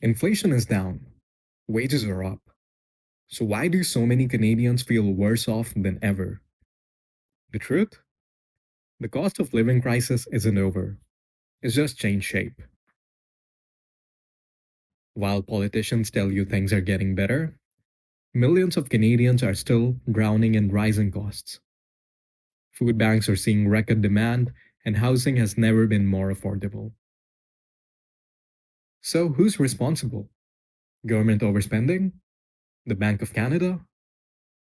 Inflation is down, wages are up. So why do so many Canadians feel worse off than ever? The truth? The cost of living crisis isn't over. It's just changed shape. While politicians tell you things are getting better, millions of Canadians are still drowning in rising costs. Food banks are seeing record demand, and housing has never been more affordable. So who's responsible? Government overspending? The Bank of Canada?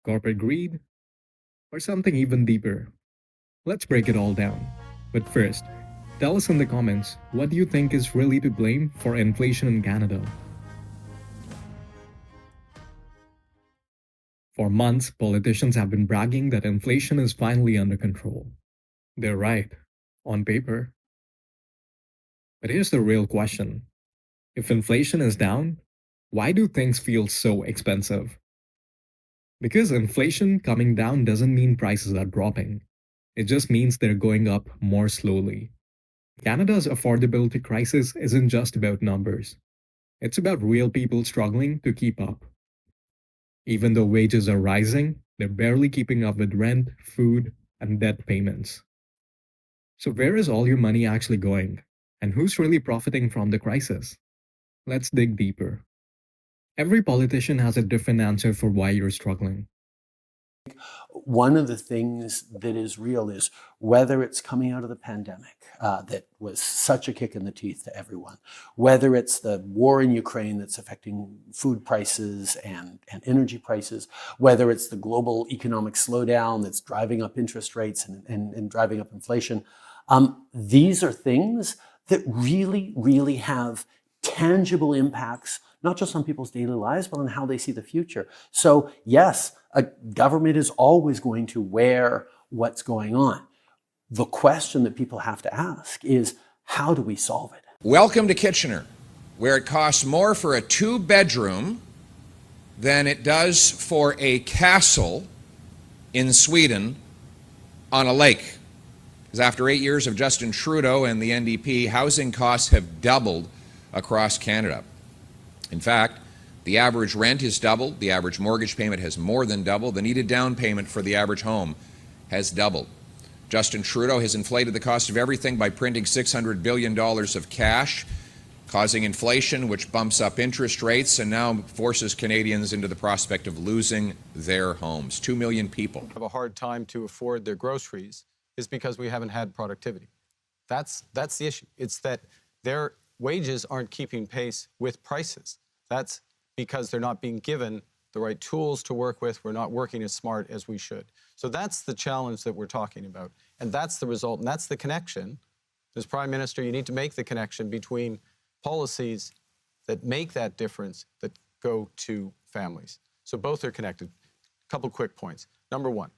Corporate greed? Or something even deeper? Let's break it all down. But first, tell us in the comments, what do you think is really to blame for inflation in Canada? For months, politicians have been bragging that inflation is finally under control. They're right, on paper. But here's the real question. If inflation is down, why do things feel so expensive? Because inflation coming down doesn't mean prices are dropping. It just means they're going up more slowly. Canada's affordability crisis isn't just about numbers. It's about real people struggling to keep up. Even though wages are rising, they're barely keeping up with rent, food, and debt payments. So where is all your money actually going? And who's really profiting from the crisis? Let's dig deeper. Every politician has a different answer for why you're struggling. One of the things that is real is whether it's coming out of the pandemic that was such a kick in the teeth to everyone, whether it's the war in Ukraine that's affecting food prices and energy prices, whether it's the global economic slowdown that's driving up interest rates and driving up inflation. These are things that really have tangible impacts, not just on people's daily lives, but on how they see the future. So yes, a government is always going to wear what's going on. The question that people have to ask is, how do we solve it? Welcome to Kitchener, where it costs more for a 2-bedroom than it does for a castle in Sweden on a lake. Because after 8 years of Justin Trudeau and the NDP, housing costs have doubled across Canada. In fact, the average rent is doubled, the average mortgage payment has more than doubled, the needed down payment for the average home has doubled. Justin Trudeau has inflated the cost of everything by printing $600 billion of cash, causing inflation, which bumps up interest rates and now forces Canadians into the prospect of losing their homes. 2 million people have a hard time to afford their groceries is because we haven't had productivity. That's the issue. It's that their wages aren't keeping pace with prices. That's because they're not being given the right tools to work with. We're not working as smart as we should. So that's the challenge that we're talking about. And that's the result, and that's the connection. As Prime Minister, you need to make the connection between policies that make that difference that go to families. So both are connected. A couple quick points. Number one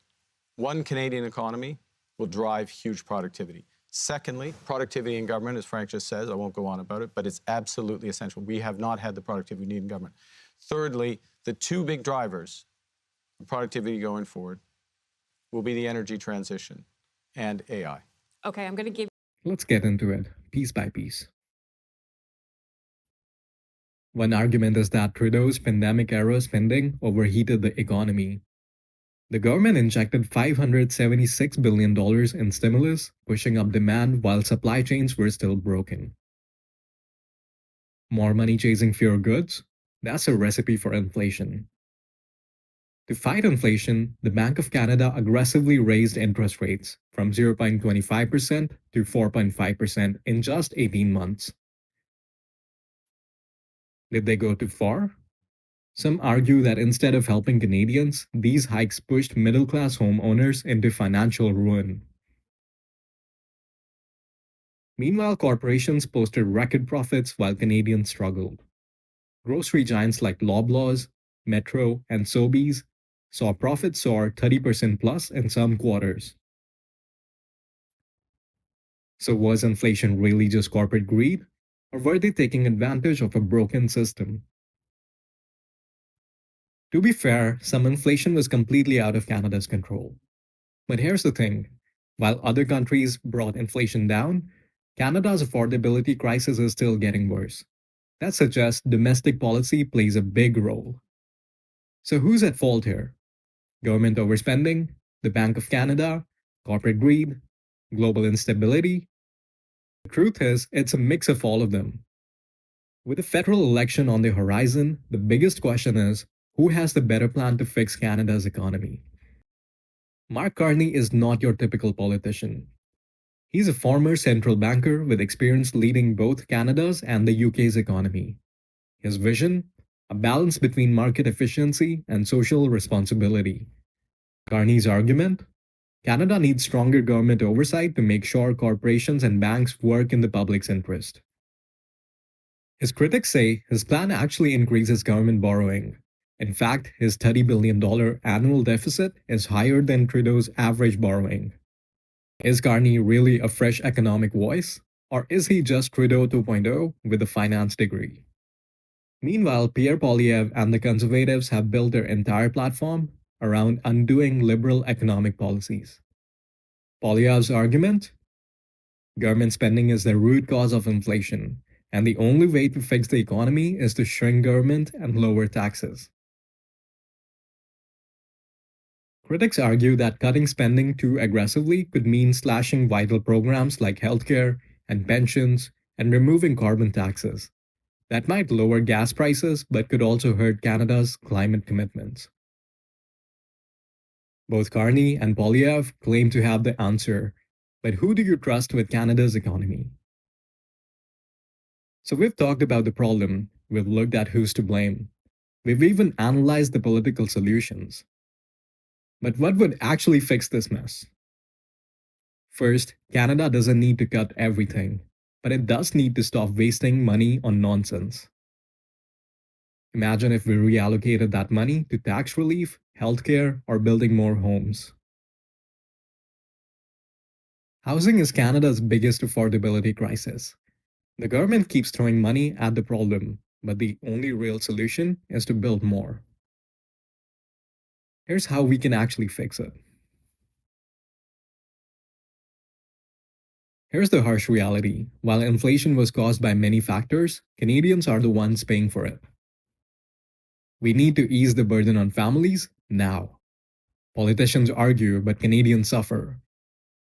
Canadian economy will drive huge productivity. Secondly, productivity in government, as Frank just says, I won't go on about it, but it's absolutely essential. We have not had the productivity we need in government. Thirdly, the two big drivers of productivity going forward will be the energy transition and AI. Okay, I'm going to give... Let's get into it, piece by piece. One argument is that Trudeau's pandemic-era spending overheated the economy. The government injected $576 billion in stimulus, pushing up demand while supply chains were still broken. More money chasing fewer goods? That's a recipe for inflation. To fight inflation, the Bank of Canada aggressively raised interest rates from 0.25% to 4.5% in just 18 months. Did they go too far? Some argue that instead of helping Canadians, these hikes pushed middle-class homeowners into financial ruin. Meanwhile, corporations posted record profits while Canadians struggled. Grocery giants like Loblaws, Metro, and Sobeys saw profits soar 30% plus in some quarters. So was inflation really just corporate greed, or were they taking advantage of a broken system? To be fair, some inflation was completely out of Canada's control. But here's the thing, while other countries brought inflation down, Canada's affordability crisis is still getting worse. That suggests domestic policy plays a big role. So who's at fault here? Government overspending, the Bank of Canada, corporate greed, global instability? The truth is, it's a mix of all of them. With a federal election on the horizon, the biggest question is, who has the better plan to fix Canada's economy? Mark Carney is not your typical politician. He's a former central banker with experience leading both Canada's and the UK's economy. His vision? A balance between market efficiency and social responsibility. Carney's argument? Canada needs stronger government oversight to make sure corporations and banks work in the public's interest. His critics say his plan actually increases government borrowing. In fact, his $30 billion annual deficit is higher than Trudeau's average borrowing. Is Carney really a fresh economic voice? Or is he just Trudeau 2.0 with a finance degree? Meanwhile, Pierre Poilievre and the Conservatives have built their entire platform around undoing liberal economic policies. Poilievre's argument? Government spending is the root cause of inflation, and the only way to fix the economy is to shrink government and lower taxes. Critics argue that cutting spending too aggressively could mean slashing vital programs like healthcare and pensions and removing carbon taxes. That might lower gas prices but could also hurt Canada's climate commitments. Both Carney and Poilievre claim to have the answer, but who do you trust with Canada's economy? So we've talked about the problem, we've looked at who's to blame, we've even analyzed the political solutions. But what would actually fix this mess? First, Canada doesn't need to cut everything, but it does need to stop wasting money on nonsense. Imagine if we reallocated that money to tax relief, healthcare, or building more homes. Housing is Canada's biggest affordability crisis. The government keeps throwing money at the problem, but the only real solution is to build more. Here's how we can actually fix it. Here's the harsh reality. While inflation was caused by many factors, Canadians are the ones paying for it. We need to ease the burden on families now. Politicians argue, but Canadians suffer.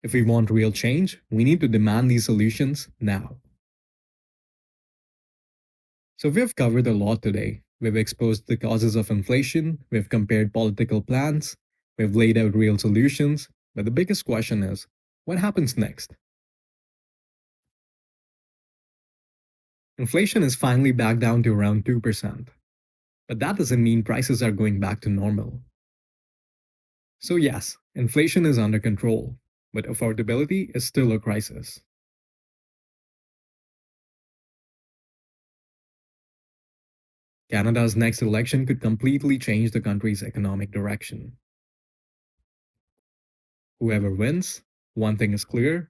If we want real change, we need to demand these solutions now. So we've covered a lot today. We've exposed the causes of inflation, we've compared political plans, we've laid out real solutions, but the biggest question is, what happens next? Inflation is finally back down to around 2%, but that doesn't mean prices are going back to normal. So yes, inflation is under control, but affordability is still a crisis. Canada's next election could completely change the country's economic direction. Whoever wins, one thing is clear: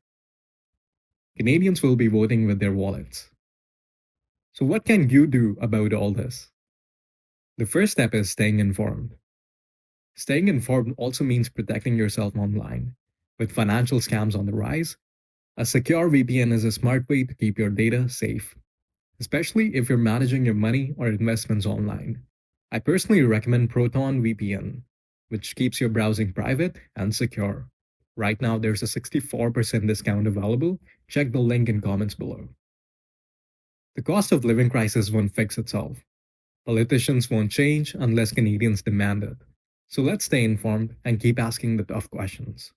Canadians will be voting with their wallets. So what can you do about all this? The first step is staying informed. Staying informed also means protecting yourself online. With financial scams on the rise, a secure VPN is a smart way to keep your data safe, especially if you're managing your money or investments online. I personally recommend Proton VPN, which keeps your browsing private and secure. Right now, there's a 64% discount available. Check the link in comments below. The cost of living crisis won't fix itself. Politicians won't change unless Canadians demand it. So let's stay informed and keep asking the tough questions.